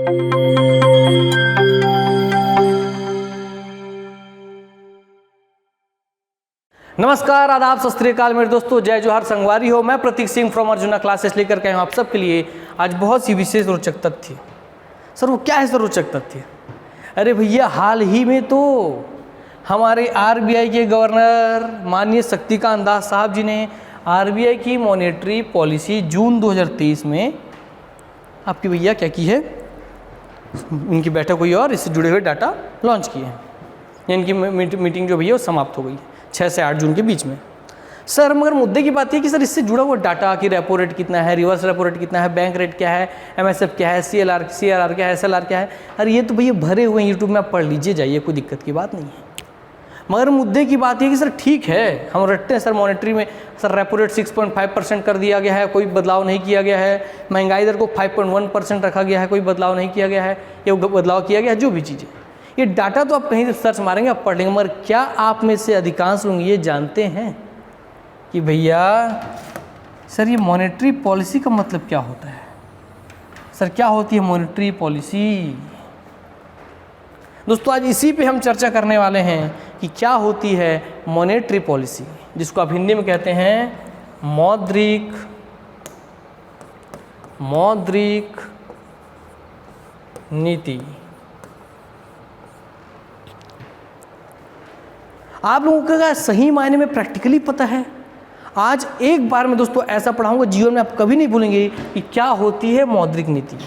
नमस्कार, आदाब, सत श्री अकाल मेरे दोस्तों, जय जोहार, संगवारी हो। मैं प्रतीक सिंह फ्रॉम अर्जुना क्लासेस लेकर के आया हूँ आप सबके लिए आज बहुत सी विशेष रोचक तथ्य। सर वो क्या है सर रोचक तथ्य? अरे भैया, हाल ही में तो हमारे आरबीआई के गवर्नर माननीय शक्तिकांत दास साहब जी ने आरबीआई की मॉनेटरी पॉलिसी जून 2023 में आपकी भैया क्या की है, इनकी बैठक हुई और इससे जुड़े हुए डाटा लॉन्च किए हैं। इनकी मीटिंग जो भैया वो समाप्त हो गई 6 से 8 जून के बीच में। सर मगर मुद्दे की बात है कि सर इससे जुड़ा हुआ डाटा कि रेपो रेट कितना है, रिवर्स रेपो रेट कितना है, बैंक रेट क्या है, एमएसएफ क्या है, सीआरआर क्या है, एसएलआर क्या है, अरे ये तो भैया भरे हुए हैं, यूट्यूब में आप पढ़ लीजिए जाइए, कोई दिक्कत की बात नहीं है। मगर मुद्दे की बात है कि सर ठीक है, हम रटते हैं सर मॉनेटरी में सर रेपो रेट 6.5% कर दिया गया है, कोई बदलाव नहीं किया गया है, महंगाई दर को 5.1% रखा गया है, कोई बदलाव नहीं किया गया है, ये बदलाव किया गया है, जो भी चीज़ें, ये डाटा तो आप कहीं सर्च मारेंगे, आप पढ़ लेंगे। मगर क्या आप में से अधिकांश लोग ये जानते हैं कि भैया सर ये मॉनेटरी पॉलिसी का मतलब क्या होता है? सर क्या होती है मॉनेटरी पॉलिसी? दोस्तों आज इसी पे हम चर्चा करने वाले हैं कि क्या होती है मॉनेटरी पॉलिसी, जिसको आप हिंदी में कहते हैं मौद्रिक नीति। आप लोगों को क्या सही मायने में प्रैक्टिकली पता है? आज एक बार में दोस्तों ऐसा पढ़ाऊंगा, जीवन में आप कभी नहीं भूलेंगे कि क्या होती है मौद्रिक नीति।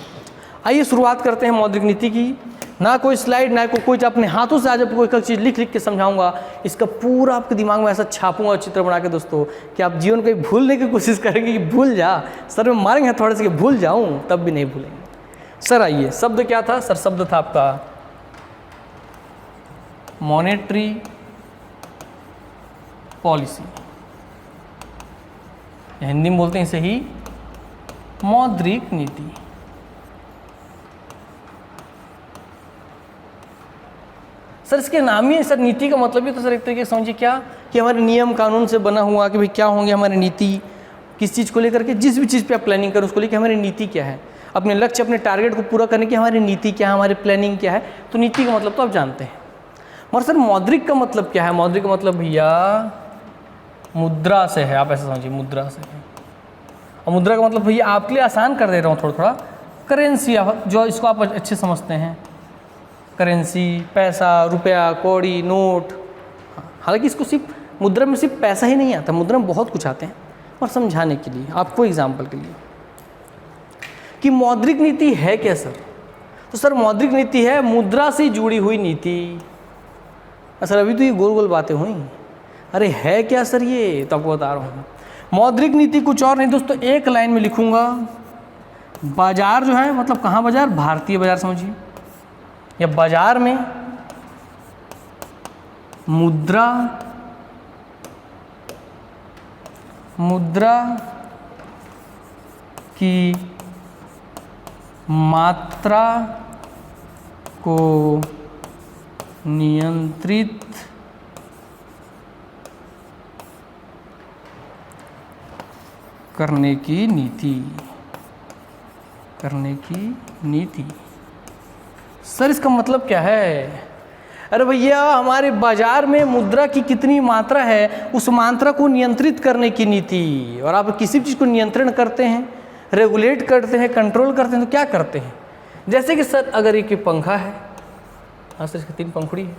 आइए शुरुआत करते हैं मौद्रिक नीति की। ना कोई स्लाइड, ना कोई अपने हाथों से आज आपको कोई चीज़ लिख के समझाऊंगा, इसका पूरा आपके दिमाग में ऐसा छापूंगा चित्र बना के दोस्तों कि आप जीवन को भूलने की कोशिश करेंगे कि भूल जा, सर में मारेंगे थोड़े से कि भूल जाऊँ, तब भी नहीं भूलेंगे। सर आइए, शब्द क्या था? सर शब्द था आपका मॉनेटरी पॉलिसी, हिंदी में बोलते हैं इसे ही मौद्रिक नीति। सर इसके नाम ही है सर नीति का मतलब ही तो सर एक तरीके से समझिए क्या कि हमारे नियम कानून से बना हुआ कि भाई क्या होंगे हमारी नीति, किस चीज़ को लेकर के, जिस भी चीज़ पे आप प्लानिंग करें उसको लेकर हमारी नीति क्या है, अपने लक्ष्य अपने टारगेट को पूरा करने की हमारी नीति क्या है, हमारी प्लानिंग क्या है। तो नीति का मतलब तो आप जानते हैं। मगर सर मौद्रिक का मतलब क्या है? मौद्रिक का मतलब भैया मुद्रा से है, आप ऐसा समझिए मुद्रा से है। और मुद्रा का मतलब भैया आपके लिए आसान कर दे रहा हूँ थोड़ा थोड़ा, करेंसी, जो इसको आप अच्छे समझते हैं, करेंसी, पैसा, रुपया, कौड़ी, नोट। हालांकि इसको सिर्फ मुद्रा में सिर्फ पैसा ही नहीं आता, मुद्रा में बहुत कुछ आते हैं। और समझाने के लिए आपको एग्जाम्पल के लिए कि मौद्रिक नीति है क्या सर? तो सर मौद्रिक नीति है मुद्रा से जुड़ी हुई नीति। सर अभी तो ये गोल गोल बातें हुई, अरे है क्या सर ये? तो आपको बता रहा हूँ। मौद्रिक नीति कुछ और नहीं दोस्तों, एक लाइन में लिखूंगा, बाजार जो है मतलब कहाँ बाजार? भारतीय बाजार समझिए, या बाजार में मुद्रा की मात्रा को नियंत्रित करने की नीति। सर इसका मतलब क्या है? अरे भैया हमारे बाजार में मुद्रा की कितनी मात्रा है, उस मात्रा को नियंत्रित करने की नीति। और आप किसी भी चीज़ को नियंत्रण करते हैं, रेगुलेट करते हैं, कंट्रोल करते हैं तो क्या करते हैं? जैसे कि सर अगर एक पंखा है, हाँ सर इसकी 3 पंखुड़ी है,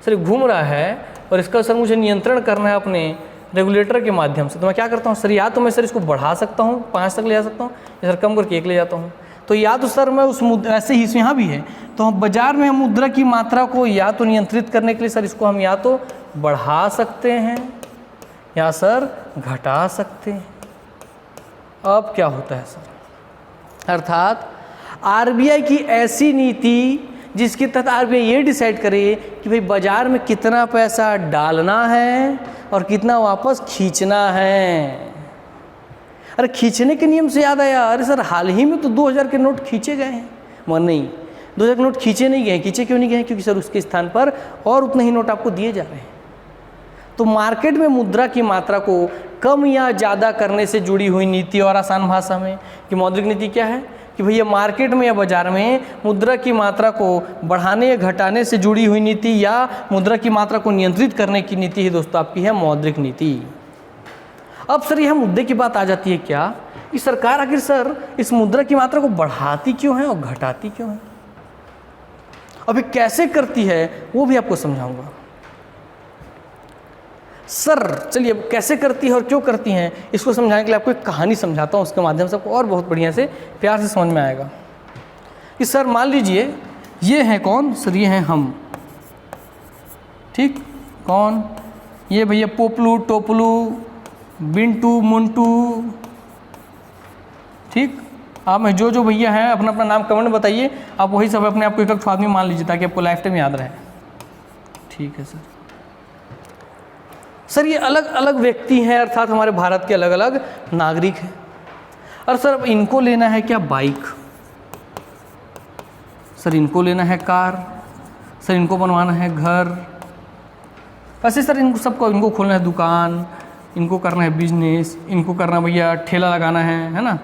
सर घूम रहा है और इसका सर मुझे नियंत्रण करना है अपने रेगुलेटर के माध्यम से, तो मैं क्या करता हूँ सर? या तो मैं सर इसको बढ़ा सकता हूँ, 5 तक ले जा सकता हूँ, या सर कम करके 1 ले जाता हूँ। तो या तो सर मैं उस ऐसे ही यहाँ भी है, तो हम बाजार में हम मुद्रा की मात्रा को या तो नियंत्रित करने के लिए सर इसको हम या तो बढ़ा सकते हैं या सर घटा सकते हैं। अब क्या होता है सर? अर्थात आरबीआई की ऐसी नीति जिसके तहत आरबीआई ये डिसाइड करे कि भाई बाजार में कितना पैसा डालना है और कितना वापस खींचना है। अरे खींचने के नियम से याद आया, अरे सर हाल ही में तो 2000 के नोट खींचे गए हैं। मगर नहीं, 2000 के नोट खींचे नहीं गए। खींचे क्यों नहीं गए? क्योंकि सर उसके स्थान पर और उतने ही नोट आपको दिए जा रहे हैं। तो मार्केट में मुद्रा की मात्रा को कम या ज़्यादा करने से जुड़ी हुई नीति, और आसान भाषा में कि मौद्रिक नीति क्या है कि भैया मार्केट में या बाजार में मुद्रा की मात्रा को बढ़ाने या घटाने से जुड़ी हुई नीति या मुद्रा की मात्रा को नियंत्रित करने की नीति ही दोस्तों आपकी है मौद्रिक नीति। अब सर यह मुद्दे की बात आ जाती है क्या कि सरकार आखिर सर इस मुद्रा की मात्रा को बढ़ाती क्यों है और घटाती क्यों है, अभी कैसे करती है वो भी आपको समझाऊंगा। सर चलिए अब कैसे करती है और क्यों करती हैं इसको समझाने के लिए आपको एक कहानी समझाता हूँ, उसके माध्यम से आपको और बहुत बढ़िया से प्यार से समझ में आएगा। कि सर मान लीजिए ये हैं कौन सर, ये हैं हम, ठीक, कौन, ये भैया पोपलू टोपलू बिंटू मुंटू, ठीक। आप में जो भैया हैं अपना अपना नाम कमेंट में बताइए, आप वही सब अपने आप को एक आदमी मान लीजिए ताकि आपको लाइफ टाइम याद रहे। ठीक है सर। सर ये अलग अलग व्यक्ति हैं, अर्थात हमारे भारत के अलग अलग नागरिक हैं। और सर अब इनको लेना है क्या बाइक, सर इनको लेना है कार, सर इनको बनवाना है घर, वैसे सर इनको सबको, इनको खोलना है दुकान, इनको करना है बिजनेस, इनको करना भैया ठेला लगाना है ना,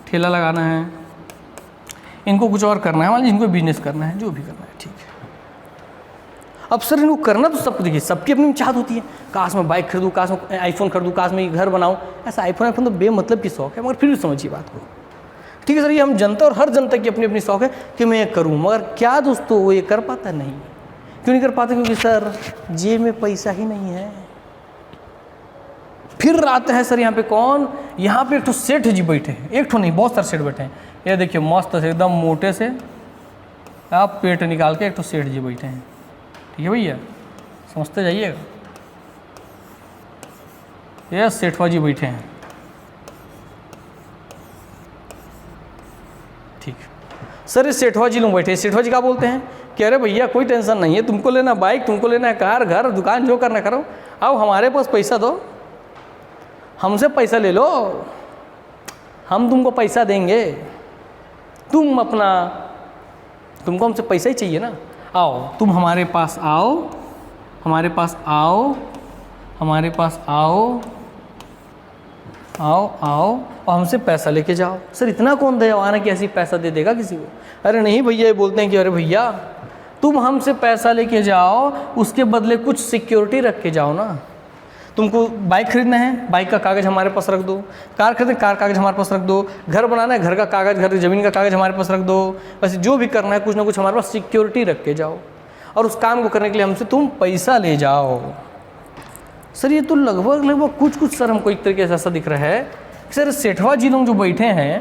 ठेला लगाना है, इनको कुछ और करना है, मान लीजिए इनको बिजनेस करना है, जो भी करना है, ठीक है। अब सर इनको करना तो सबको, देखिए सबकी अपनी चाहत होती है, काश मैं बाइक खरीदूँ, काश मैं आईफोन खरीदूँ, काश मैं घर बनाऊँ, ऐसा आईफोन तो बेमतलब की शौक है, मगर फिर भी समझिए बात को, ठीक है सर। ये हम जनता और हर जनता की अपनी अपनी शौक है कि मैं ये करूँ, मगर क्या दोस्तों वो ये कर पाता नहीं, क्यों नहीं कर पाता, क्योंकि सर जेब में पैसा ही नहीं है। फिर आते हैं सर यहाँ पे कौन, यहाँ पे एक ठो सेठ जी बैठे हैं, एक ठो नहीं बहुत सारे सेठ बैठे हैं, ये देखिए मस्त से एकदम मोटे से आप पेट निकाल के एक ठो सेठ जी बैठे हैं, ठीक है भैया, समझते जाइएगा। ये सेठवा जी बैठे हैं, ठीक। सर ये सेठवा जी लोग बैठे हैं, सेठवा जी क्या बोलते हैं कि अरे भैया कोई टेंशन नहीं है, तुमको लेना बाइक, तुमको लेना है कार, घर दुकान, जो करना करो, आओ हमारे पास पैसा दो, हमसे पैसा ले लो, हम तुमको पैसा देंगे, तुम अपना, तुमको हमसे पैसा ही चाहिए ना, आओ तुम हमारे पास आओ, हमारे पास आओ, हमारे पास आओ, आओ आओ और हमसे पैसा लेके जाओ। सर इतना कौन दयावान है कि ऐसी पैसा दे देगा किसी को, अरे नहीं भैया, ये बोलते हैं कि अरे भैया तुम हमसे पैसा लेके जाओ, उसके बदले कुछ सिक्योरिटी रख के जाओ ना। तुमको बाइक खरीदना है, बाइक का कागज़ हमारे पास रख दो, कार खरीदना है, कार कागज़ हमारे पास रख दो, घर बनाना है, घर का कागज़, घर ज़मीन का कागज़ हमारे पास रख दो, बस जो भी करना है कुछ ना कुछ हमारे पास सिक्योरिटी रख के जाओ, और उस काम को करने के लिए हमसे तुम पैसा ले जाओ। सर ये तो लगभग कुछ सर हमको एक तरीके से ऐसा दिख रहा है, सर सेठवा जी लोग जो बैठे हैं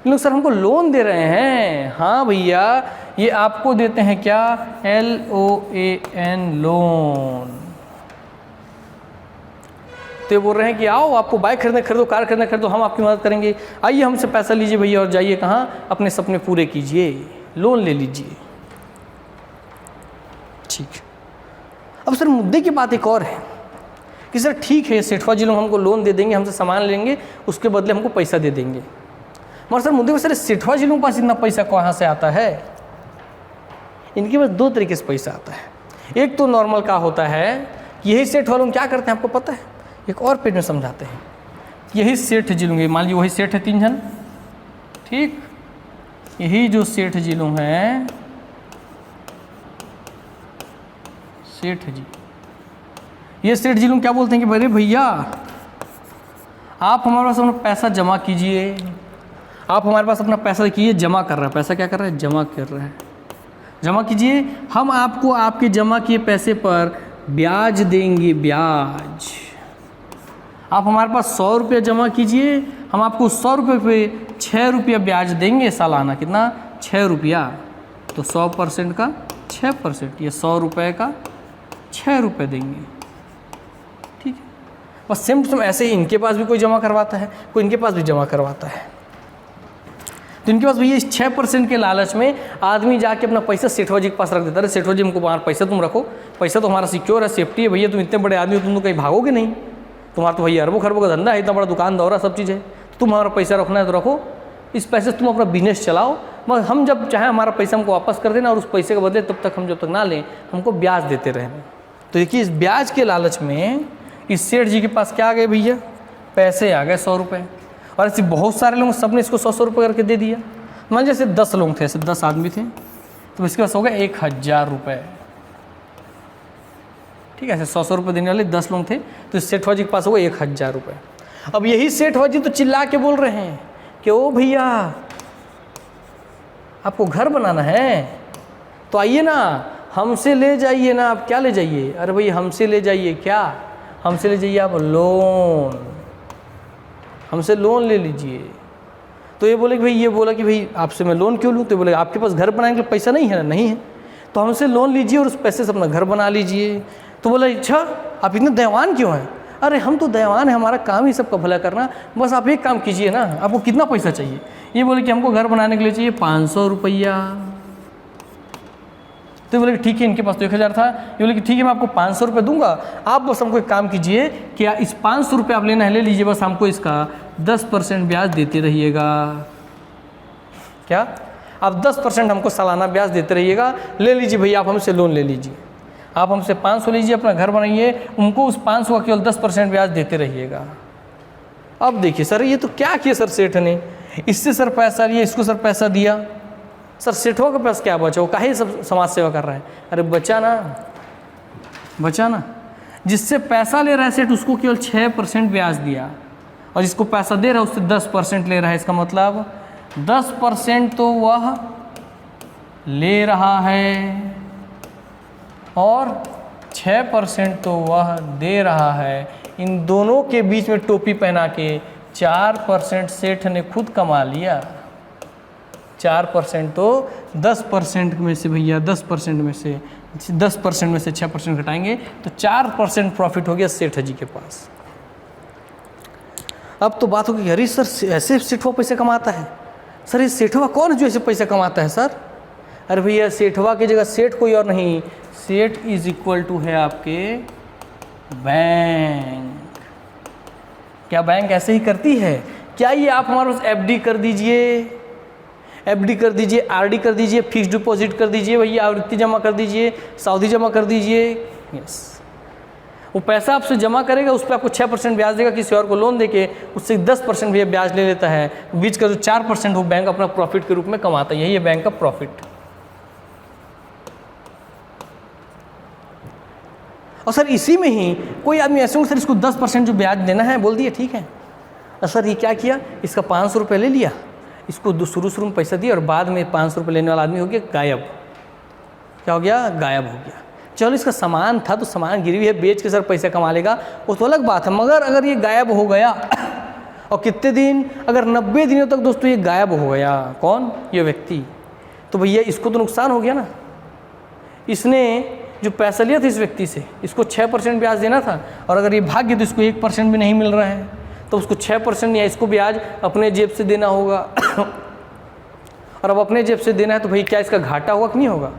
इन लोग सर हमको लोन दे रहे हैं। हाँ भैया, ये आपको देते हैं क्या, LOAN लोन। तो ये बोल रहे हैं कि आओ आपको बाइक खरीदो, कार खरीदो, हम आपकी मदद करेंगे, आइए हमसे पैसा लीजिए भैया और जाइए कहाँ, अपने सपने पूरे कीजिए, लोन ले लीजिए, ठीक। अब सर मुद्दे की बात एक और है कि सर ठीक है सेठवा जी लोग हमको लोन दे देंगे, हमसे सामान लेंगे, उसके बदले हमको पैसा दे देंगे, मगर सर मुद्दे में सर सेठवा जी लोगों के पास इतना पैसा कहाँ से आता है। इनके पास दो तरीके से पैसा आता है। एक तो नॉर्मल का होता है, यही सेठ वालों क्या करते हैं आपको पता है, एक और पेज में समझाते हैं। यही सेठ जी लोग, मान लीजिए वही सेठ है 3 जन, ठीक, यही जो सेठ जी लोग हैं, सेठ जी, ये सेठ जी लोग क्या बोलते हैं कि अरे भैया आप हमारे पास अपना पैसा जमा कीजिए, आप हमारे पास अपना पैसा कीजिए, जमा कर रहा है, पैसा क्या कर रहा है, जमा कर रहा है, जमा कीजिए, हम आपको आपके जमा किए पैसे पर ब्याज देंगे, ब्याज। आप हमारे पास 100 रुपये जमा कीजिए, हम आपको 100 रुपये पे 6 रुपया ब्याज देंगे सालाना, कितना, 6 रुपया, तो 100% का 6%, ये 100 रुपये का 6 रुपये देंगे, ठीक है। बस सेम टू सेम ऐसे ही इनके पास भी कोई जमा करवाता है, कोई इनके पास भी जमा करवाता है। तो इनके पास भैया इस 6% के लालच में आदमी जाके अपना पैसा सेठवा जी के पास रख देता है। सेठवा जी हमको बाहर पैसा तुम रखो, पैसा तो हमारा सिक्योर है, सेफ्टी है भैया, तुम इतने बड़े आदमी हो, तुम तो कहीं भागोगे नहीं, तुम्हारा तो भैया अरबों खरबों का धंधा है, इतना बड़ा दुकान दौरा सब चीज़ है, तुम हमारा पैसा रखना है तो रखो, इस पैसे से तुम अपना बिजनेस चलाओ, मगर हम जब चाहे हमारा पैसा हमको वापस कर देना, और उस पैसे के बदले तब तक हम जब तक ना लें हमको ब्याज देते रहना। तो देखिए इस ब्याज के लालच में इस सेठ जी के पास क्या आ गए भैया, पैसे आ गए 100 रुपये, और ऐसे बहुत सारे लोग सबने इसको 100 रुपये करके दे दिया। मान जैसे 10 लोग थे, ऐसे 10 आदमी थे, तो इसके पास हो गया 1000 रुपये। ठीक है, ऐसे 100 रुपये देने वाले 10 लोग थे, तो इस सेठवा जी के पास हो गया 1000 रुपये। अब यही सेठवा जी तो चिल्ला के बोल रहे हैं कि ओ भैया आपको घर बनाना है तो आइए ना, हमसे ले जाइए ना। आप क्या ले जाइए? अरे भाई हमसे ले जाइए, क्या हमसे ले जाइए? आप लोन, हमसे लोन ले लीजिए। तो ये बोले कि भाई, ये बोला कि भाई आपसे मैं लोन क्यों लूँ? तो बोले आपके पास घर बनाने के लिए पैसा नहीं है ना? नहीं है, तो हमसे लोन लीजिए और उस पैसे से अपना घर बना लीजिए। तो बोला अच्छा आप इतने दयावान क्यों हैं? अरे हम तो दयावान हैं, हमारा काम ही सबका भला करना, बस आप एक काम कीजिए ना, आपको कितना पैसा चाहिए? ये बोले कि हमको घर बनाने के लिए चाहिए 500 रुपया। तो बोले कि ठीक है, इनके पास तो 1000 था। ये बोले कि ठीक है मैं आपको 500 रुपये दूंगा, आप बस हमको एक काम कीजिए कि इस 500 रुपये आप लेना है ले लीजिए, बस हमको इसका 10% ब्याज देते रहिएगा। क्या? आप 10% हमको सालाना ब्याज देते रहिएगा। ले लीजिए भैया, आप हमसे लोन ले लीजिए, आप हमसे 500 लीजिए, अपना घर बनाइए, उनको उस 500 का केवल 10% ब्याज देते रहिएगा। अब देखिए सर, ये तो क्या किया सर सेठ ने, इससे सर पैसा लिया, इसको सर पैसा दिया, सर सेठों के पास क्या बचा? वो काहे सब समाज सेवा कर रहा है? अरे बचा ना, जिससे पैसा ले रहा है सेठ उसको केवल 6% ब्याज दिया, और जिसको पैसा दे रहा है उससे 10% ले रहा है। इसका मतलब 10% तो वह ले रहा है और 6% तो वह दे रहा है। इन दोनों के बीच में टोपी पहना के 4% सेठ ने खुद कमा लिया। 4% तो 10% में से भैया 10% में से 6% घटाएंगे तो 4% प्रॉफिट हो गया सेठ जी के पास। अब तो बात होगी, अरे सर ऐसे सेठवा पैसे कमाता है? सर ये सेठवा कौन है जो ऐसे पैसे कमाता है सर? अरे भैया सेठवा की जगह सेठ कोई और नहीं, सेठ इज इक्वल टू है आपके बैंक। क्या बैंक ऐसे ही करती है? क्या ये आप हमारे पास एफडी कर दीजिए, आरडी कर दीजिए, फिक्स डिपॉजिट कर दीजिए, भैया आवृत्ति जमा कर दीजिए, सावधि जमा कर दीजिए। यस, वो पैसा आपसे जमा करेगा, उस पर आपको 6% ब्याज देगा, किसी और को लोन देके उससे 10% भैया ब्याज ले लेता है, बीच का जो 4% वो बैंक अपना प्रॉफिट के रूप में कमाता है। यही है बैंक का प्रॉफिट। और सर इसी में ही कोई आदमी ऐसे हो सर इसको 10% जो ब्याज देना है, बोल दिया ठीक है। और सर ये क्या किया, इसका 500 रुपये ले लिया, इसको शुरू में पैसा दिया और बाद में 500 रुपये लेने वाला आदमी हो गया गायब। क्या हो गया? गायब हो गया। चलो इसका सामान था तो सामान गिरवी है, बेच के सर पैसा कमा लेगा, वो तो अलग बात है। मगर अगर ये गायब हो गया और कितने दिन, अगर 90 दिनों तक दोस्तों ये गायब हो गया, कौन? ये व्यक्ति, तो भैया इसको तो नुकसान हो गया ना। इसने जो पैसा लिया था इस व्यक्ति से, इसको 6% ब्याज देना था, और अगर ये भाग गया तो इसको 1% भी नहीं मिल रहा है, तो उसको 6% या इसको ब्याज अपने जेब से देना होगा। और अब अपने जेब से देना है तो भाई क्या इसका घाटा होगा कि नहीं होगा?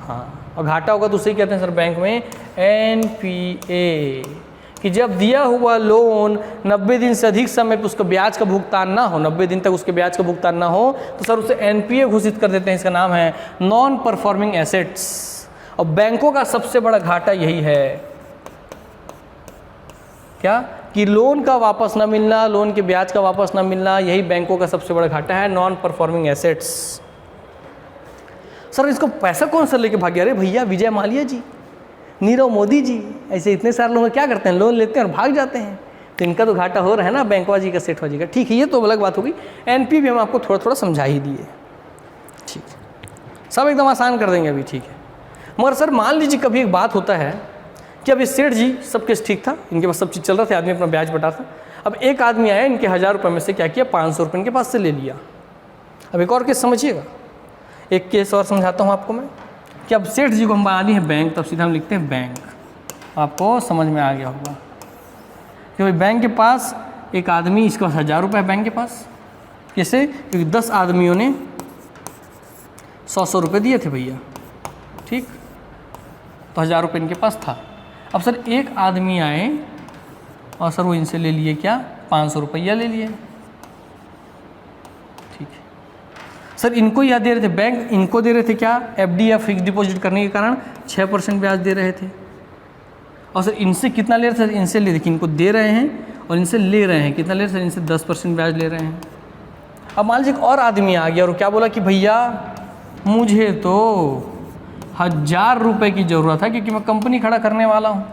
हाँ, और घाटा होगा तो उसे कहते हैं सर बैंक में NPA, कि जब दिया हुआ लोन 90 दिन से अधिक समय पर उसका ब्याज का भुगतान ना हो, 90 दिन तक उसके ब्याज का भुगतान ना हो, तो सर उसे NPA घोषित कर देते हैं। इसका नाम है नॉन परफॉर्मिंग एसेट्स। और बैंकों का सबसे बड़ा घाटा यही है, क्या? कि लोन का वापस ना मिलना, लोन के ब्याज का वापस ना मिलना, यही बैंकों का सबसे बड़ा घाटा है, नॉन परफॉर्मिंग एसेट्स। सर इसको पैसा कौन सा लेके भाग गया? अरे भैया विजय माल्या जी, नीरव मोदी जी, ऐसे इतने सारे लोग क्या करते हैं, लोन लेते हैं और भाग जाते हैं, तो इनका तो घाटा हो रहा है ना बैंकवा जी का, सेठवा जी का। ठीक है, ये तो अलग बात होगी। NPA भी हम आपको थोड़ा थोड़ा समझा ही दिए, ठीक है, सब एकदम आसान कर देंगे अभी, ठीक है। मगर सर मान लीजिए कभी एक बात होता है कि अब ये सेठ जी सब केस ठीक था, इनके पास सब चीज़ चल रहा था, आदमी अपना ब्याज बटा था। अब एक आदमी आया, इनके 1000 रुपये में से क्या किया, 500 रुपये इनके पास से ले लिया। अब एक और केस समझिएगा, एक केस और समझाता हूँ आपको मैं, कि अब सेठ जी को हम बना दिए हैं बैंक, तब सीधा हम लिखते हैं बैंक। आपको समझ में आ गया होगा कि भाई बैंक के पास एक आदमी, इसके पास 1000 रुपये है बैंक के पास। कैसे? क्योंकि 10 आदमियों ने 100 रुपये दिए थे भैया, ठीक, तो 1000 रुपये इनके पास था। अब सर एक आदमी आए और सर वो इनसे ले लिए क्या, 500 रुपया ले लिए, ठीक है। सर इनको यह दे रहे थे, बैंक इनको दे रहे थे क्या, FD या फिक्स डिपॉजिट करने के कारण 6% ब्याज दे रहे थे। और सर इनसे कितना ले रहे थे, इनसे ले, देखिए इनको दे रहे हैं और इनसे ले रहे हैं, कितना ले रहे थे, इनसे 10% ब्याज ले रहे हैं। अब मान लीजिए एक और आदमी आ गया और क्या बोला कि भैया मुझे तो 1000 रुपये की ज़रूरत है क्योंकि मैं कंपनी खड़ा करने वाला हूँ।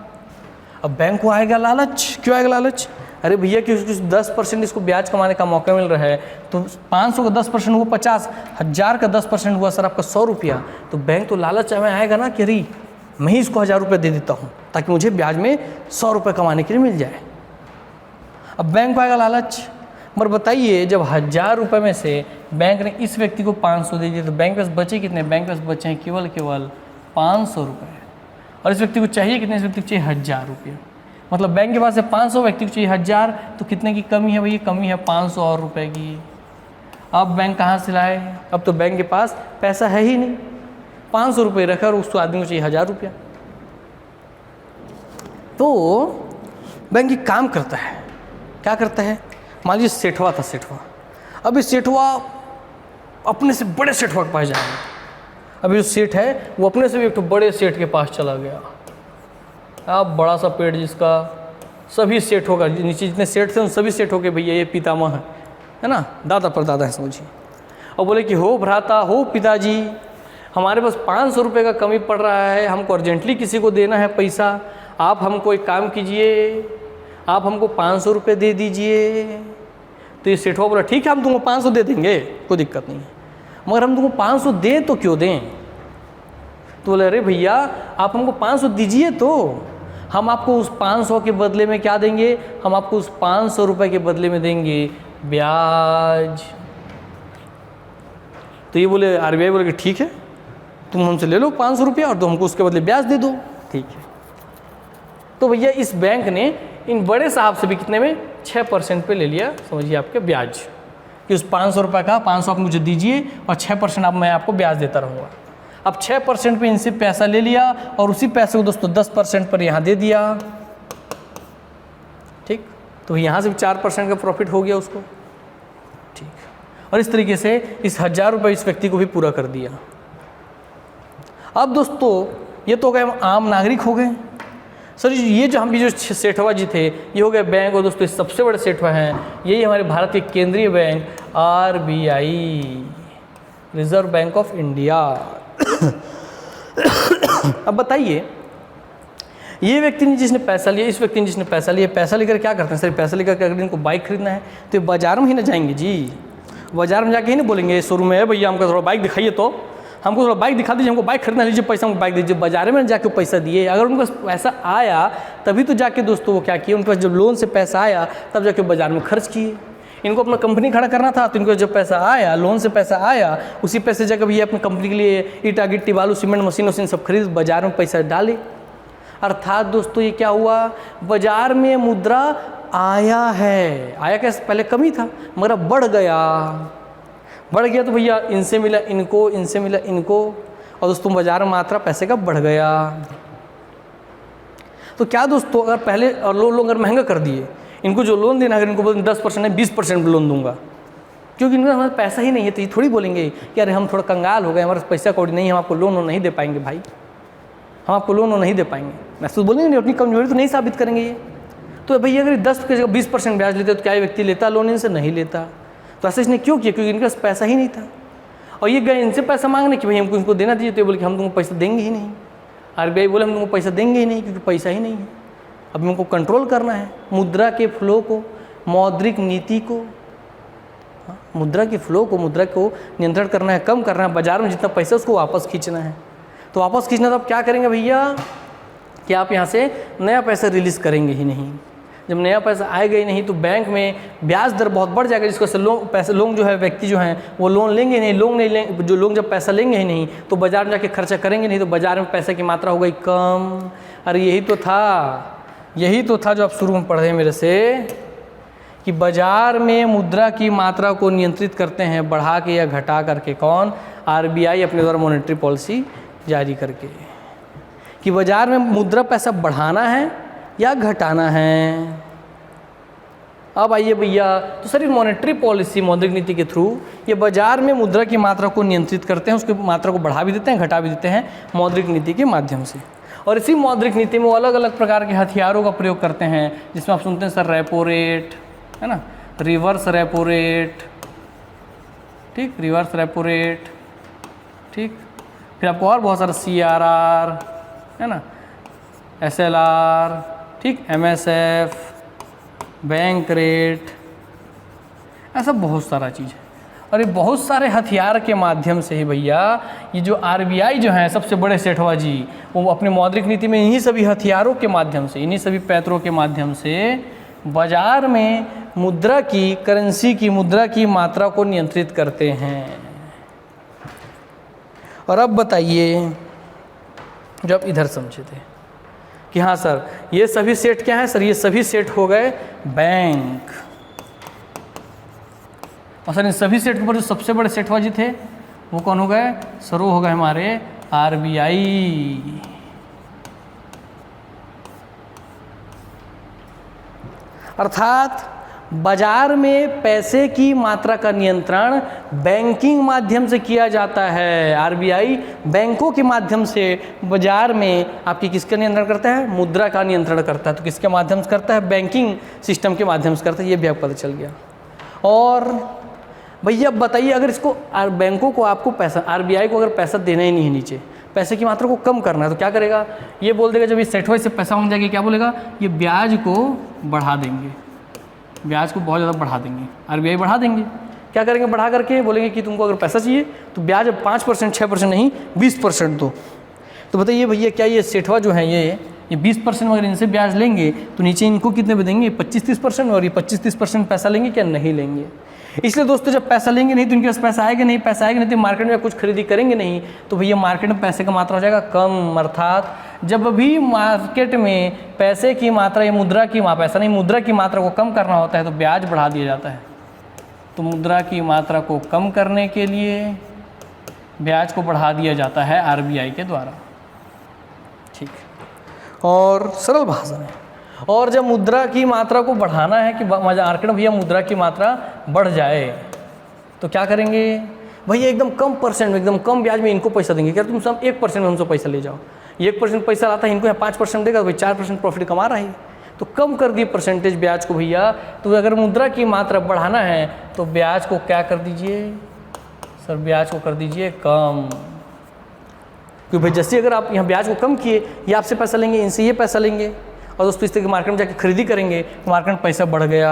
अब बैंक को आएगा लालच, क्यों आएगा लालच? अरे भैया कि 10% इसको ब्याज कमाने का मौका मिल रहा है, तो 500 का 10% हुआ 50, 1000 का 10% हुआ सर आपका 100 रुपया। तो बैंक तो लालच में आएगा ना कि अरे मैं ही इसको 1000 रुपये दे देता हूँ ताकि मुझे ब्याज में 100 रुपये कमाने के लिए मिल जाए। अब बैंक को आएगा लालच। मगर बताइए जब 1000 रुपये में से बैंक ने इस व्यक्ति को 500 दे दिए तो बैंक के पास बचे कितने? बैंक के पास बचे हैं केवल 500 रुपये। और इस व्यक्ति को चाहिए कितने? इस व्यक्ति को चाहिए 1000 रुपये। मतलब बैंक के पास है 500, व्यक्ति को चाहिए 1000, तो कितने की कमी है भैया? कमी है 500 और रुपये की। अब बैंक कहाँ से लाए? अब तो बैंक के पास पैसा है ही नहीं, 500 रुपये रखा और उस आदमी को चाहिए 1000 रुपया। तो बैंक एक काम करता है, क्या करता है? मान लीजिए सेठवा था, सेठवा। अब इस सेठवा अपने से बड़े सेठवा के पास जाएगा। अभी जो सेठ है वो अपने से भी एक तो बड़े सेठ के पास चला गया। अब बड़ा सा पेड़ जिसका सभी सेठों का, नीचे जितने सेठ थे उन सभी सेठों के भैया ये पितामह है ना, दादा परदादा है समझिए। और बोले कि हो भ्राता, हो पिताजी, हमारे पास 500 रुपये का कमी पड़ रहा है, हमको अर्जेंटली किसी को देना है पैसा, आप हमको एक काम कीजिए, आप हमको 500 रुपये दे दीजिए। तो ये सेठवा बोला ठीक है हम तुमको 500 दे देंगे, कोई दिक्कत नहीं है, मगर हम तुमको 500 दें तो क्यों दें? तो बोले अरे भैया आप हमको 500 दीजिए तो हम आपको उस 500 के बदले में क्या देंगे? हम आपको उस 500 रुपये के बदले में देंगे ब्याज। तो ये बोले आरबीआई बोले कि ठीक है तुम हमसे ले लो 500 रुपया और तुम हमको उसके बदले ब्याज दे दो। ठीक है। तो भैया इस बैंक ने इन बड़े साहब से भी कितने में? 6% पे ले लिया, समझिए आपके ब्याज, कि उस 500 रुपये का 500 आप मुझे दीजिए और 6% अब मैं आपको ब्याज देता रहूँगा। अब 6% पे इनसे पैसा ले लिया और उसी पैसे को दोस्तों 10% पर यहाँ दे दिया। ठीक, तो यहाँ से भी 4% का प्रॉफिट हो गया उसको। ठीक, और इस तरीके से इस 1000 रुपये इस व्यक्ति को भी पूरा कर दिया। अब दोस्तों ये तो हो गए हम आम नागरिक हो गए। सर ये जो हम भी जो सेठवा जी थे ये हो गए बैंक, और दोस्तों सबसे बड़े सेठवा हैं यही हमारे भारत के केंद्रीय bank RBI, reserve bank of India. अब बताइए ये व्यक्ति ने जिसने पैसा लिया, इस व्यक्ति ने जिसने पैसा लिया, पैसा लेकर क्या करते हैं? सर पैसा लेकर अगर इनको बाइक खरीदना है तो ये बाजार में ही ना जाएंगे जी, बाजार में जाके ही नहीं बोलेंगे शोरूम में भैया हमको थोड़ा बाइक दिखाइए, तो हमको थोड़ा बाइक दिखा दीजिए, हमको बाइक खरीदना, लीजिए पैसा हमको बाइक दीजिए। बाजार में जाके पैसा दिए, अगर उनके पास पैसा आया तभी तो जाके दोस्तों वो क्या किए, उनके पास जब लोन से पैसा आया तब जाके बाजार में खर्च किए। इनको अपना कंपनी खड़ा करना था तो इनको जब पैसा आया, लोन से पैसा आया, उसी पैसे जाकर भैया अपनी कंपनी के लिए ईटा गिट्टी बालू सीमेंट मशीन वशीन सब खरीद बाजार में पैसा डाले। अर्थात दोस्तों ये क्या हुआ? बाजार में मुद्रा आया है, आया कैसे? पहले कमी था मगर अब बढ़ गया, बढ़ गया तो भैया इनसे मिला इनको, इनसे मिला इनको, और दोस्तों बाजार में मात्रा पैसे का बढ़ गया। तो क्या दोस्तों अगर पहले और लोन अगर महंगा कर दिए, इनको जो लोन देना अगर इनको बोलें 10% नहीं 20% लोन दूंगा, क्योंकि इनके हमारे पैसा ही नहीं है, तो ये थोड़ी बोलेंगे कि अरे हम थोड़ा कंगाल हो गए, हमारे पैसा कौड़ी नहीं, हम आपको लोन नहीं दे पाएंगे भाई, हम आपको लोन नहीं दे पाएंगे। महसूस बोलेंगे नहीं, अपनी कमजोरी तो नहीं साबित करेंगे ये। तो भैया अगर 10 के जगह 20% ब्याज लेते तो क्या व्यक्ति लेता लोन? इनसे नहीं लेता। तो ऐसा इसने क्यों किया? क्योंकि इनके पास पैसा ही नहीं था, और ये गए इनसे पैसा मांगने कि भाई हमको इनको देना दीजिए, तो ये बोले कि हम तुमको पैसा देंगे ही नहीं। आरबीआई बोले हम तुमको पैसा देंगे ही नहीं क्योंकि पैसा ही नहीं है। अब हमको कंट्रोल करना है मुद्रा के फ्लो को, मौद्रिक नीति को, मुद्रा के फ्लो को, मुद्रा को नियंत्रण करना है, कम करना है, बाजार में जितना पैसा उसको वापस खींचना है। तो वापस खींचना तो आप क्या करेंगे भैया कि आप यहाँ से नया पैसा रिलीज़ करेंगे ही नहीं। जब नया पैसा आएगा ही नहीं तो बैंक में ब्याज दर बहुत बढ़ जाएगा, जिसको लोन जो है व्यक्ति जो हैं वो लोन लेंगे नहीं, लोन नहीं लेंगे, जो लोग जब पैसा लेंगे ही नहीं तो बाजार में जाके खर्चा करेंगे नहीं, तो बाजार में पैसे की मात्रा हो गई कम। अरे यही तो था जो आप शुरू में पढ़े मेरे से कि बाजार में मुद्रा की मात्रा को नियंत्रित करते हैं बढ़ा के या घटा करके, कौन? आरबीआई अपने द्वारा मॉनेटरी पॉलिसी जारी करके, कि बाजार में मुद्रा पैसा बढ़ाना है या घटाना है। अब आइए भैया, तो सर मॉनेटरी पॉलिसी, मौद्रिक नीति के थ्रू ये बाजार में मुद्रा की मात्रा को नियंत्रित करते हैं, उसकी मात्रा को बढ़ा भी देते हैं, घटा भी देते हैं मौद्रिक नीति के माध्यम से। और इसी मौद्रिक नीति में वो अलग अलग प्रकार के हथियारों का प्रयोग करते हैं, जिसमें आप सुनते हैं सर रेपो रेट, है ना, रिवर्स रेपो रेट, ठीक, रिवर्स रेपो रेट, ठीक, फिर आपको और बहुत सारा CRR है ना, SLR, ठीक, MSF, बैंक रेट, ऐसा बहुत सारा चीज़ है। और ये बहुत सारे हथियार के माध्यम से ही भैया ये जो RBI जो है सबसे बड़े सेठवा जी, वो अपने मौद्रिक नीति में इन्हीं सभी हथियारों के माध्यम से, इन्हीं सभी पैतरों के माध्यम से बाजार में मुद्रा की, करेंसी की, मुद्रा की मात्रा को नियंत्रित करते हैं। और अब बताइए, जो आप इधर समझे थे कि हाँ सर ये सभी सेट क्या है सर, ये सभी सेट हो गए बैंक। और सर इन सभी सेट के ऊपर जो सबसे बड़े सेठवा जी थे वो कौन हो गए सर, वो हो गए हमारे RBI। अर्थात बाजार में पैसे की मात्रा का नियंत्रण बैंकिंग माध्यम से किया जाता है। RBI बैंकों के माध्यम से बाजार में आपकी किसका नियंत्रण करता है, मुद्रा का नियंत्रण करता है। तो किसके माध्यम से करता है, बैंकिंग सिस्टम के माध्यम से करता है, ये भी आपको पता चल गया। और भैया बताइए, अगर इसको बैंकों को आपको पैसा, RBI को अगर पैसा देना ही नहीं है, नीचे पैसे की मात्रा को कम करना है, तो क्या करेगा, ये बोल देगा जब ये सेठवा से पैसा मांग जाएगा, क्या बोलेगा, ये ब्याज को बढ़ा देंगे, ब्याज को बहुत ज़्यादा बढ़ा देंगे, RBI बढ़ा देंगे। क्या करेंगे, बढ़ा करके बोलेंगे कि तुमको अगर पैसा चाहिए तो ब्याज 5%, 6% नहीं 20% दो। तो बताइए भैया, क्या ये सेठवा जो है ये 20% अगर इनसे ब्याज लेंगे तो नीचे इनको कितने में देंगे, 25-30%, और ये 25-30% पैसा लेंगे क्या, नहीं लेंगे। इसलिए दोस्तों जब पैसा लेंगे नहीं तो इनके पास पैसा आएगा नहीं, पैसा आएगा नहीं तो मार्केट में कुछ खरीदी करेंगे नहीं, तो भैया मार्केट में पैसे का मात्रा हो जाएगा कम। अर्थात जब भी मार्केट में पैसे की मात्रा या मुद्रा की पैसा नहीं, मुद्रा की मात्रा को कम करना होता है तो ब्याज बढ़ा दिया जाता है। तो मुद्रा की मात्रा को कम करने के लिए ब्याज को बढ़ा दिया जाता है RBI के द्वारा। ठीक, और सरल भाषा में, और जब मुद्रा की मात्रा को बढ़ाना है कि मार्केट में भैया मुद्रा की मात्रा बढ़ जाए तो क्या करेंगे भैया, एकदम कम परसेंट में, एकदम कम ब्याज में इनको पैसा देंगे। क्या तुम सब 1% में हमसे पैसा ले जाओ, 1% पैसा लाता है, इनको यहाँ 5% देगा तो भाई 4% प्रॉफिट कमा रहा है, तो कम कर दिए परसेंटेज ब्याज को भैया। तो अगर मुद्रा की मात्रा बढ़ाना है तो ब्याज को क्या कर दीजिए सर, ब्याज को कर दीजिए कम। क्योंकि भाई जैसे अगर आप यहाँ ब्याज को कम किए, ये आपसे पैसा लेंगे, इनसे ये पैसा लेंगे, और दोस्तों इस तरह के मार्केट में जाके खरीदी करेंगे तो मार्केट में पैसा बढ़ गया।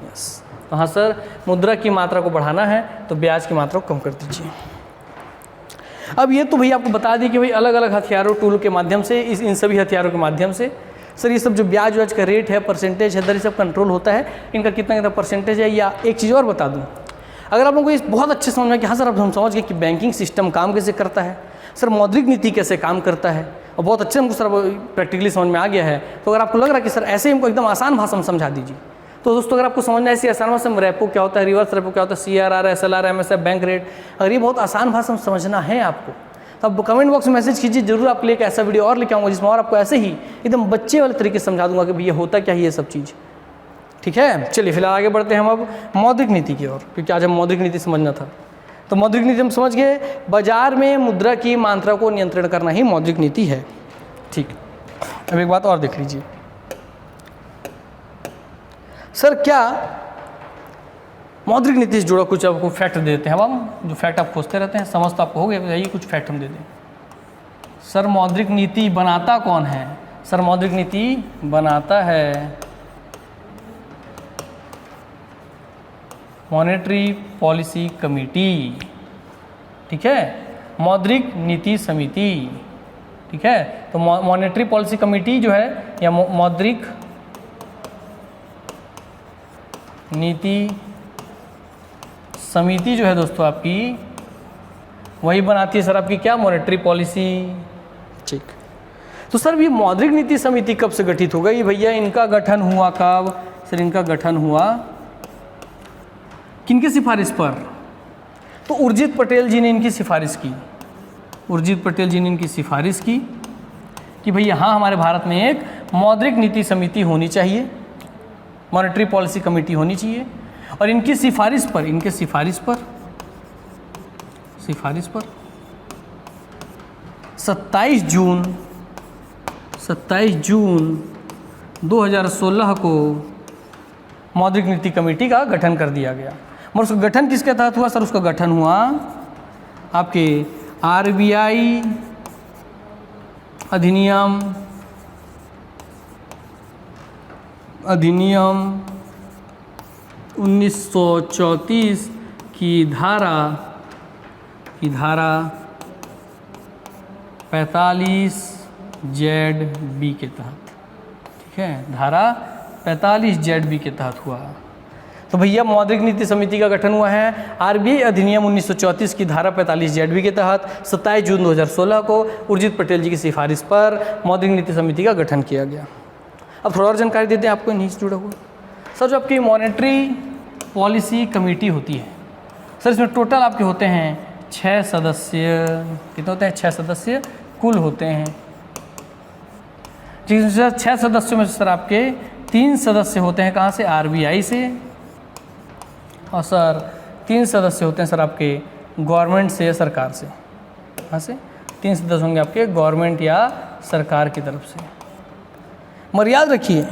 यस, तो हाँ सर, मुद्रा की मात्रा को बढ़ाना है तो ब्याज की मात्रा को कम कर दीजिए। अब ये तो भैया आपको बता दी कि भाई अलग अलग हथियारों, टूल के माध्यम से, इन सभी हथियारों के माध्यम से सर ये सब जो ब्याज व्याज का रेट है, परसेंटेज है, दर, ये सब कंट्रोल होता है। इनका कितना कितना परसेंटेज है, या एक चीज़ और बता दूँ, अगर आप लोगों को ये बहुत अच्छे समझ में कि हाँ सर अब हम समझ गए कि बैंकिंग सिस्टम काम कैसे करता है, सर मौद्रिक नीति कैसे काम करता है, और बहुत अच्छे हमको सर प्रैक्टिकली समझ में आ गया है। तो अगर आपको लग रहा है कि सर ऐसे हमको एकदम आसान भाषा में समझा दीजिए, तो दोस्तों अगर आपको समझना है ऐसी आसान भाषा में रेपो क्या होता है, रिवर्स रेपो क्या होता है, CRR, SLR, MSF, bank rate, अगर ये बहुत आसान भाषा में समझना है आपको तो आप कमेंट बॉक्स में मैसेज कीजिए, जरूर आपके लिए एक ऐसा वीडियो और लेके आऊँगा जिसमें और आपको ऐसे ही एकदम बच्चे वाले तरीके से समझा दूंगा कि भैया होता क्या है ये सब चीज़। ठीक है, चलिए फिलहाल आगे बढ़ते हैं हम अब मौद्रिक नीति की ओर, क्योंकि आज हम मौद्रिक नीति समझना था। तो मौद्रिक नीति हम समझ गए, बाजार में मुद्रा की मात्रा को नियंत्रण करना ही मौद्रिक नीति है। ठीक, अब एक बात और देख लीजिए सर, क्या मौद्रिक नीति से जुड़ा कुछ आपको फैक्ट देते हैं। अब हम जो फैक्ट आप खोजते रहते हैं, समझ तो आपको हो गया, बताइए कुछ फैक्ट हम दे दें। सर मौद्रिक नीति बनाता कौन है, सर मौद्रिक नीति बनाता है मॉनेटरी पॉलिसी कमेटी। ठीक है, मौद्रिक नीति समिति। ठीक है, तो मॉनेटरी पॉलिसी कमेटी जो है या मौद्रिक नीति समिति जो है दोस्तों आपकी वही बनाती है सर आपकी क्या, मॉनेटरी पॉलिसी। ठीक, तो सर ये मौद्रिक नीति समिति कब से गठित हो गई भैया, इनका गठन हुआ कब सर, इनका गठन हुआ किनकी सिफारिश पर, तो उर्जित पटेल जी ने इनकी सिफारिश की, उर्जित पटेल जी ने इनकी सिफारिश की कि भैया हाँ हमारे भारत में एक मौद्रिक नीति समिति होनी चाहिए, मॉनेटरी पॉलिसी कमेटी होनी चाहिए। और इनकी सिफारिश पर, इनके सिफारिश पर 27 जून 2016 को मौद्रिक नीति कमेटी का गठन कर दिया गया। मगर उसका गठन किसके तहत हुआ सर? उसका गठन हुआ आपके आरबीआई अधिनियम 1934 की धारा 45ZB के तहत, ठीक है, धारा 45ZB के तहत हुआ। तो भैया मौद्रिक नीति समिति का गठन हुआ है आरबीआई अधिनियम 1934 की धारा 45ZB के तहत 27 जून 2016 को उर्जित पटेल जी की सिफारिश पर मौद्रिक नीति समिति का गठन किया गया। अब थोड़ा और जानकारी देते हैं आपको इन्हीं से जुड़ा हुआ। सर जो आपकी मॉनेटरी पॉलिसी कमेटी होती है सर, इसमें टोटल आपके होते हैं 6 सदस्य। कितने होते हैं? 6 सदस्य कुल होते हैं। ठीक है सर, 6 सदस्यों में सर आपके 3 सदस्य होते हैं कहाँ से? आरबीआई से। और सर 3 सदस्य होते हैं सर आपके गवर्नमेंट से या सरकार से। कहाँ से? 3 सदस्य होंगे आपके गवर्नमेंट या सरकार की तरफ से। मगर याद रखिए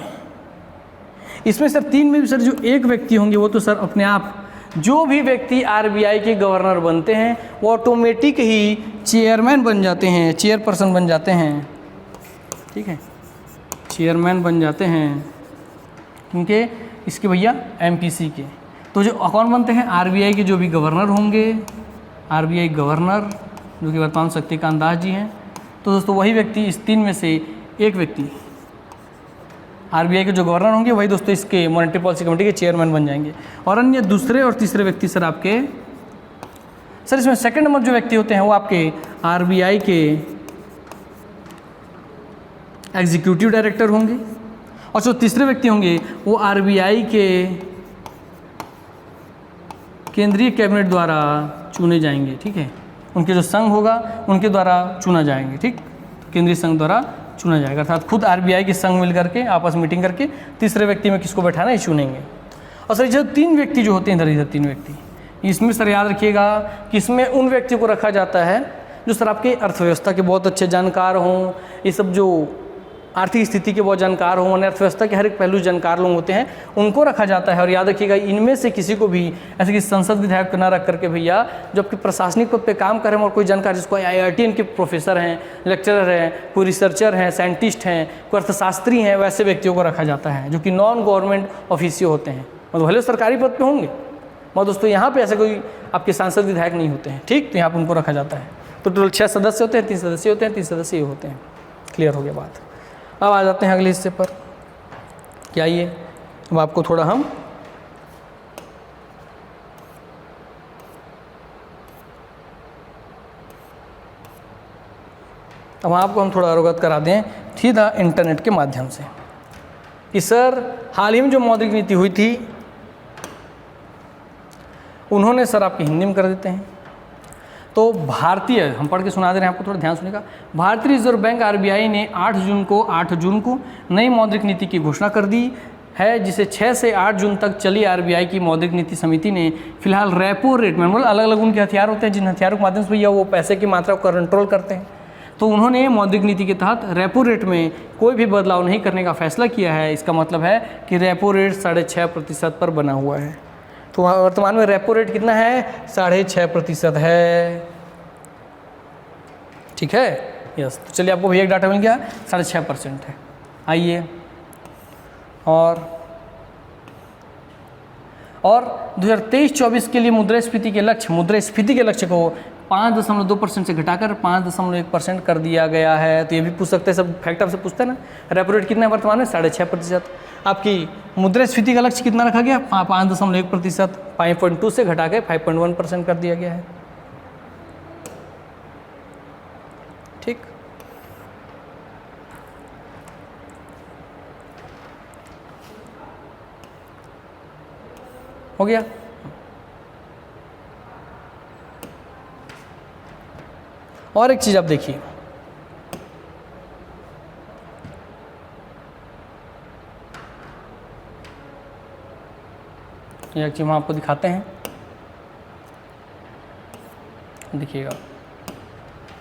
इसमें सर 3 में भी सर जो एक व्यक्ति होंगे वो तो सर अपने आप, जो भी व्यक्ति आरबीआई के गवर्नर बनते हैं वो ऑटोमेटिक ही चेयरमैन बन जाते हैं, चेयरपर्सन बन जाते हैं, ठीक है, चेयरमैन बन जाते हैं, क्योंकि इसके भैया एमपीसी के। तो जो कौन बनते हैं? आरबीआई के जो भी गवर्नर होंगे, आरबीआई गवर्नर जो कि वर्तमान शक्तिकांत दास जी हैं। तो दोस्तों वही व्यक्ति, इस 3 में से एक व्यक्ति आरबीआई के जो गवर्नर होंगे वही दोस्तों इसके मॉनेटरी पॉलिसी कमेटी के चेयरमैन बन जाएंगे। और अन्य दूसरे और तीसरे व्यक्ति सर आपके, सर इसमें सेकंड नंबर जो व्यक्ति होते हैं वो आपके आरबीआई के एग्जीक्यूटिव डायरेक्टर होंगे। और जो तीसरे व्यक्ति होंगे वो आरबीआई के केंद्रीय कैबिनेट द्वारा चुने जाएंगे, ठीक है, उनके जो संघ होगा उनके द्वारा चुना जाएंगे, ठीक, केंद्रीय संघ द्वारा चुना जाएगा। अर्थात खुद आरबीआई के संघ मिल करके आपस में मीटिंग करके तीसरे व्यक्ति में किसको बैठाना है, चुनेंगे। और सर जो 3 व्यक्ति जो होते हैं इधर 3 व्यक्ति, इसमें सर याद रखिएगा कि इसमें उन व्यक्ति को रखा जाता है जो सर आपके अर्थव्यवस्था के बहुत अच्छे जानकार हों, ये सब जो आर्थिक स्थिति के बहुत जानकार हों, अर्थव्यवस्था के हर एक पहलू जानकार लोग होते हैं, उनको रखा जाता है। और याद रखिएगा इनमें से किसी को भी ऐसे कि संसद विधायक ना रख करके भैया जो आपके प्रशासनिक पद पे काम कर रहे हैं और कोई जानकार जिसको IIT के प्रोफेसर हैं, लेक्चरर हैं, कोई रिसर्चर हैं, साइंटिस्ट हैं, कोई अर्थशास्त्री हैं, वैसे व्यक्तियों को रखा जाता है जो कि नॉन गवर्नमेंट ऑफिसियो होते हैं, मतलब भले सरकारी पद पर होंगे मगर दोस्तों यहाँ पर ऐसे कोई आपके सांसद विधायक नहीं होते हैं, ठीक, तो यहाँ पर उनको रखा जाता है। तो टोटल 6 सदस्य होते हैं, 3 सदस्य होते हैं, 3 सदस्य होते हैं। क्लियर हो गया बात। अब आ जाते हैं अगले हिस्से पर। क्या ये अब आपको थोड़ा हम थोड़ा अवगत करा दें सीधा इंटरनेट के माध्यम से कि सर हाल ही में जो मौद्रिक नीति हुई थी उन्होंने सर आपकी हिंदी में कर देते हैं। तो भारतीय, हम पढ़ के सुना दे रहे हैं आपको, थोड़ा ध्यान सुनिएगा। भारतीय रिजर्व बैंक आरबीआई ने 8 जून को नई मौद्रिक नीति की घोषणा कर दी है, जिसे 6 से 8 जून तक चली आरबीआई की मौद्रिक नीति समिति ने फिलहाल रेपो रेट में, मतलब अलग अलग उनके हथियार होते हैं जिन हथियारों के माध्यम से भैया वो पैसे की मात्रा को कंट्रोल करते हैं। तो उन्होंने मौद्रिक नीति के तहत रेपो रेट में कोई भी बदलाव नहीं करने का फैसला किया है। इसका मतलब है कि रेपो रेट 6.5% पर बना हुआ है। तो वर्तमान में रेपो रेट कितना है? 6.5% है, ठीक है, यस। तो चलिए आपको भैया एक डाटा मिल गया, 6.5% है। आइए और 2023-24 के लिए मुद्रास्फीति के लक्ष्य को 5.2% से घटाकर 5.1% कर दिया गया है। तो ये भी पूछ सकते हैं, सब फैक्ट आपसे पूछते हैं ना। रेपो रेट कितना है वर्तमान में? 6.5%। आपकी मुद्रास्फीति का लक्ष्य कितना रखा गया? 5.1%, 5.2 से घटा के 5.1% कर दिया गया है, ठीक। हो गया। और एक चीज आप देखिए, एक चीज हम आपको दिखाते हैं, देखिएगा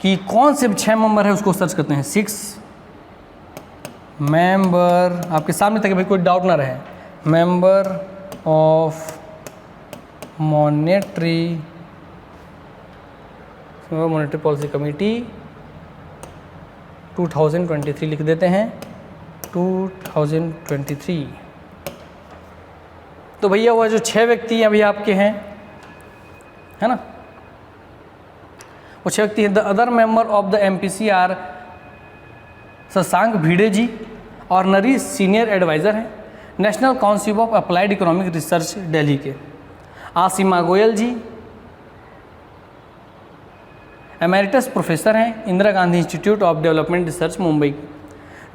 कि कौन से 6 मेंबर है उसको सर्च करते हैं। 6 मेंबर आपके सामने तक भाई कोई डाउट ना रहे, member of monetary policy committee 2023 लिख देते हैं 2023। तो भैया वह जो 6 व्यक्ति अभी आपके हैं, है ना, वो 6 व्यक्ति the other member of the MPC are Shashank Bhide ji, honorary senior adviser हैं national council of applied economic research Delhi के, आसिमा गोयल जी एमेरिटस प्रोफेसर हैं Indira Gandhi institute of development research Mumbai के,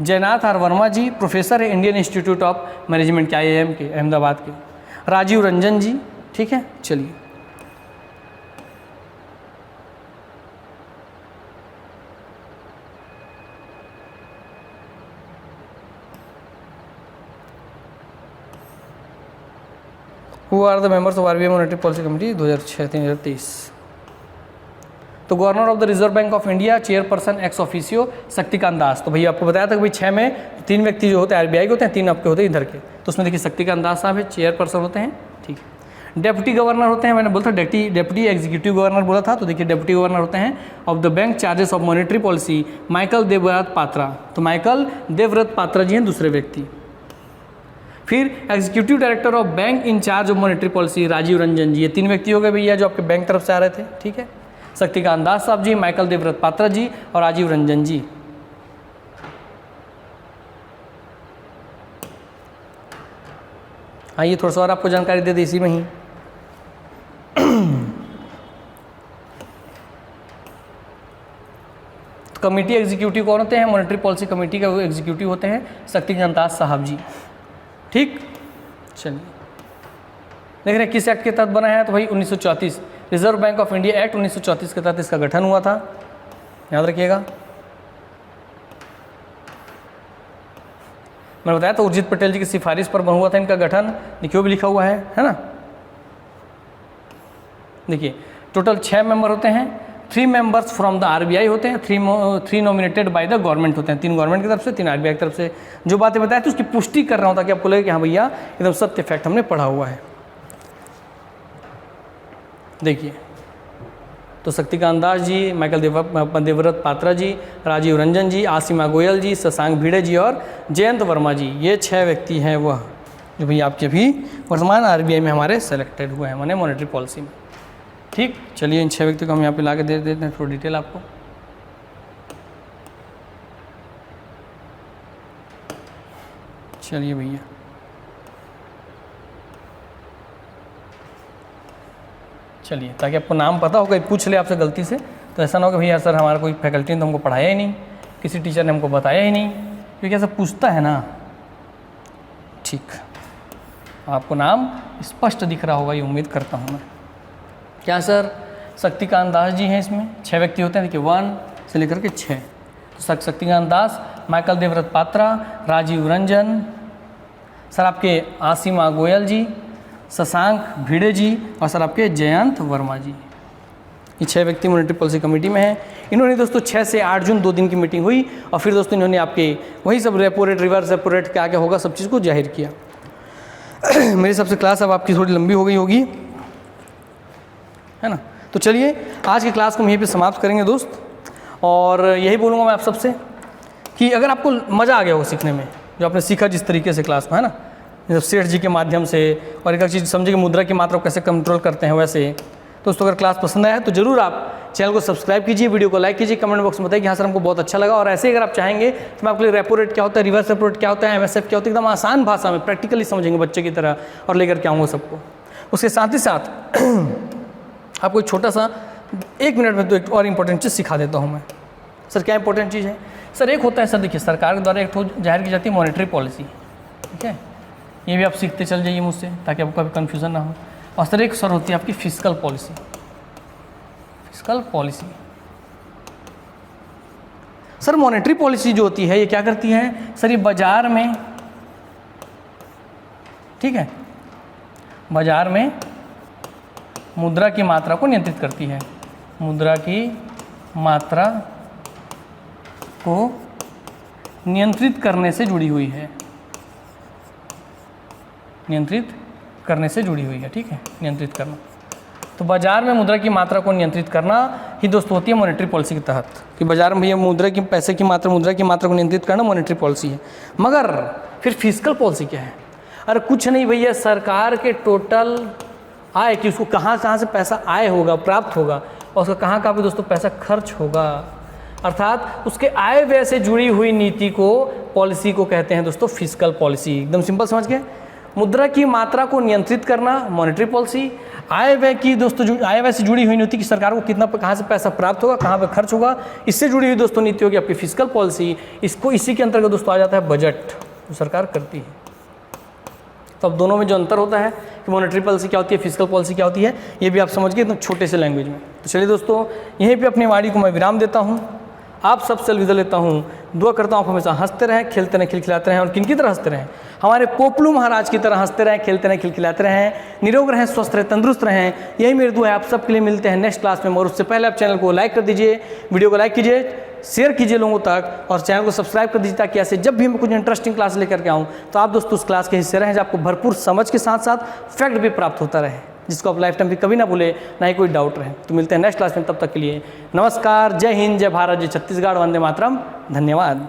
जयनाथ आर वर्मा जी प्रोफेसर है इंडियन इंस्टीट्यूट ऑफ मैनेजमेंट के IIM के अहमदाबाद के, राजीव रंजन जी, ठीक है। चलिए who are the members of RBI monetary policy committee 2006-2023। तो governor of the reserve bank of India chairperson ex officio Shaktikanta Das. तो भैया आपको बताया था कि भाई 6 में 3 व्यक्ति जो होते हैं RBI के होते हैं, 3 आपके होते हैं इधर के। तो उसमें देखिए शक्तिकांत दास साहब है, चेयरपर्सन होते हैं, ठीक है। डेप्यूटी गवर्नर होते हैं, मैंने बोला था डेप्यूटी एग्जीक्यूटिव गवर्नर बोला था, तो देखिए डेप्यूटी गवर्नर होते हैं of the bank charges of monetary policy Michael Debabrata Patra. तो माइकल देवव्रत पात्रा जी हैं दूसरे व्यक्ति। फिर executive director of bank in charge of monetary policy Rajiv Ranjan ji, ये 3 व्यक्ति हो गए भैया जो आपके बैंक तरफ से आ रहे थे, ठीक है। शक्तिकांत दास साहब जी, माइकल देवव्रत पात्रा जी और राजीव रंजन जी। हाँ, ये थोड़ा सा और आपको जानकारी दे दी इसी में ही। तो कमेटी एग्जीक्यूटिव कौन होते हैं? मॉनेटरी पॉलिसी कमेटी का वो एग्जीक्यूटिव होते हैं शक्तिकांत दास साहब जी, ठीक। चलिए देख रहे हैं किस एक्ट के तहत बना है, तो भाई 1934 reserve bank of India act 1934 के तहत इसका गठन हुआ था, याद रखिएगा। मैंने बताया तो उर्जित पटेल जी की सिफारिश पर बना हुआ था इनका गठन, देखिए भी लिखा हुआ है ना। देखिए टोटल 6 मेंबर होते हैं, 3 मेंबर्स फ्रॉम द RBI होते हैं, 3 नॉमिनेटेड बाय द गवर्नमेंट होते हैं, 3 गवर्नमेंट की तरफ से, 3 RBI की तरफ से। जो बातें बताया थी उसकी पुष्टि कर रहा हूँ ताकि आपको लगे कि हाँ भैया एकदम सत्य फैक्ट हमने पढ़ा हुआ है। देखिए तो शक्तिकांत दास जी, माइकल देवव्रत पात्रा जी, राजीव रंजन जी, आसिमा गोयल जी, शशांक भिड़े जी और जयंत वर्मा जी, ये 6 व्यक्ति हैं वह जो भैया आपके अभी वर्तमान RBI में हमारे सेलेक्टेड हुए हैं मैंने मॉनेटरी पॉलिसी में, ठीक। चलिए इन 6 व्यक्ति को हम यहाँ पे ला के दे देते हैं थोड़ी डिटेल आपको। चलिए भैया चलिए ताकि आपको नाम पता हो, कहीं पूछ ले आपसे गलती से तो ऐसा ना हो कि भैया सर हमारा कोई फैकल्टी ने तो हमको पढ़ाया ही नहीं, किसी टीचर ने हमको बताया ही नहीं, क्योंकि ऐसा पूछता है ना, ठीक। आपको नाम स्पष्ट दिख रहा होगा ये उम्मीद करता हूँ मैं। क्या सर? शक्तिकांत दास जी हैं, इसमें 6 व्यक्ति होते हैं, देखिए 1 से लेकर के 6। तो शक्तिकांत दास, माइकल देवव्रत पात्रा, राजीव रंजन, सर आपके आसिमा गोयल जी, शशांक भिड़े जी और सर आपके जयंत वर्मा जी, ये 6 व्यक्ति मॉनेटरी पॉलिसी कमेटी में हैं। इन्होंने दोस्तों 6 से 8 जून 2 दिन की मीटिंग हुई और फिर दोस्तों इन्होंने आपके वही सब repo rate, reverse repo rate क्या क्या होगा सब चीज़ को जाहिर किया। मेरे हिसाब से क्लास अब आपकी थोड़ी लंबी हो गई होगी, है ना। तो चलिए आज की क्लास को हम यहीं पे समाप्त करेंगे दोस्त, और यही बोलूँगा मैं आप सबसे कि अगर आपको मज़ा आ गया होगा सीखने में, जो आपने सीखा जिस तरीके से क्लास में, है ना, जब सेठ जी के माध्यम से, और एक चीज़ समझे कि मुद्रा की मात्रा को कैसे कंट्रोल करते हैं वैसे। दोस्तों अगर क्लास पसंद आया है तो ज़रूर आप चैनल को सब्सक्राइब कीजिए, वीडियो को लाइक कीजिए, कमेंट बॉक्स में बताइए कि हाँ सर हमको बहुत अच्छा लगा। और ऐसे ही अगर आप चाहेंगे तो मैं आपके लिए रेपो रेट क्या होता है, रिवर्स रेपो रेट क्या होता है, MSF क्या होता है, एकदम आसान भाषा में प्रैक्टिकली समझेंगे बच्चे की तरह और लेकर के आऊँगा सबको। उसके साथ ही साथ आपको एक छोटा सा 1 मिनट में तो एक और इम्पोर्टेंट चीज़ सिखा देता हूँ मैं। सर क्या इंपॉर्टेंट चीज़ है? सर एक होता है, सर देखिए सरकार के द्वारा एक तो जाहिर की जाती है मॉनेटरी पॉलिसी, ठीक है, ये भी आप सीखते चल जाइए मुझसे ताकि आपको कभी कन्फ्यूज़न ना हो। और सर एक सर होती है आपकी fiscal policy. Fiscal policy sir monetary policy जो होती है ये क्या करती है सर, ये बाजार में, ठीक है, बाजार में मुद्रा की मात्रा को नियंत्रित करती है, मुद्रा की मात्रा को नियंत्रित करने से जुड़ी हुई है, नियंत्रित करने से जुड़ी हुई है, ठीक है, नियंत्रित करना। तो बाजार में मुद्रा की मात्रा को नियंत्रित करना ही दोस्तों होती है मॉनेटरी पॉलिसी के तहत, कि बाजार में भैया मुद्रा की पैसे की मात्रा मुद्रा की मात्रा को नियंत्रित करना मॉनेटरी पॉलिसी है। मगर फिर फिजिकल पॉलिसी क्या है? अरे कुछ नहीं भैया, सरकार के टोटल आय कि उसको कहाँ से पैसा आय होगा, प्राप्त होगा, और उसका कहाँ पे दोस्तों पैसा खर्च होगा, अर्थात उसके आय व्यय से जुड़ी हुई नीति को, पॉलिसी को कहते हैं दोस्तों फिजिकल पॉलिसी। एकदम सिंपल समझ गए। मुद्रा की मात्रा को नियंत्रित करना मॉनेटरी पॉलिसी, आय व्यय की दोस्तों आय व्यय से जुड़ी हुई नीति कि सरकार को कितना कहाँ से पैसा प्राप्त होगा, कहाँ पे खर्च होगा, इससे जुड़ी हुई दोस्तों नीति होगी आपकी फिजिकल पॉलिसी। इसको इसी के अंतर्गत दोस्तों आ जाता है बजट, जो सरकार करती है। तो अब दोनों में जो अंतर होता है कि मॉनेटरी पॉलिसी क्या होती है, फिजिकल पॉलिसी क्या होती है, ये भी आप समझ गए एकदम छोटे से लैंग्वेज में। तो चलिए दोस्तों, यहीं पे अपनी वाणी को मैं विराम देता हूँ, आप सबसे अलविदा लेता हूँ। दुआ करता हूँ आप हमेशा हंसते रहें, खेलते रहें, खिलखिलाते रहें, और किन की तरह हंसते रहें? हमारे पोपलू महाराज की तरह हंसते रहें, खेलते रहें, खिलखिलाते रहें, निरोग रहें, स्वस्थ रहें, तंदुरुस्त रहें। यही मेरी दुआ है। आप सबके लिए मिलते हैं नेक्स्ट क्लास में, और उससे पहले आप चैनल को लाइक कर दीजिए, वीडियो को लाइक कीजिए, शेयर कीजिए लोगों तक, और चैनल को सब्सक्राइब कर दीजिए, ताकि ऐसे जब भी मैं कुछ इंटरेस्टिंग क्लास लेकर के आऊँ तो आप दोस्तों उस क्लास के हिस्से रहें, जब आपको भरपूर समझ के साथ साथ फैक्ट भी प्राप्त होता रहे, जिसको आप लाइफ टाइम भी कभी ना भूले, ना ही कोई डाउट रहे। तो मिलते हैं नेक्स्ट क्लास में, तब तक के लिए नमस्कार, जय हिंद, जय भारत, जय छत्तीसगढ़, वंदे मातरम, धन्यवाद।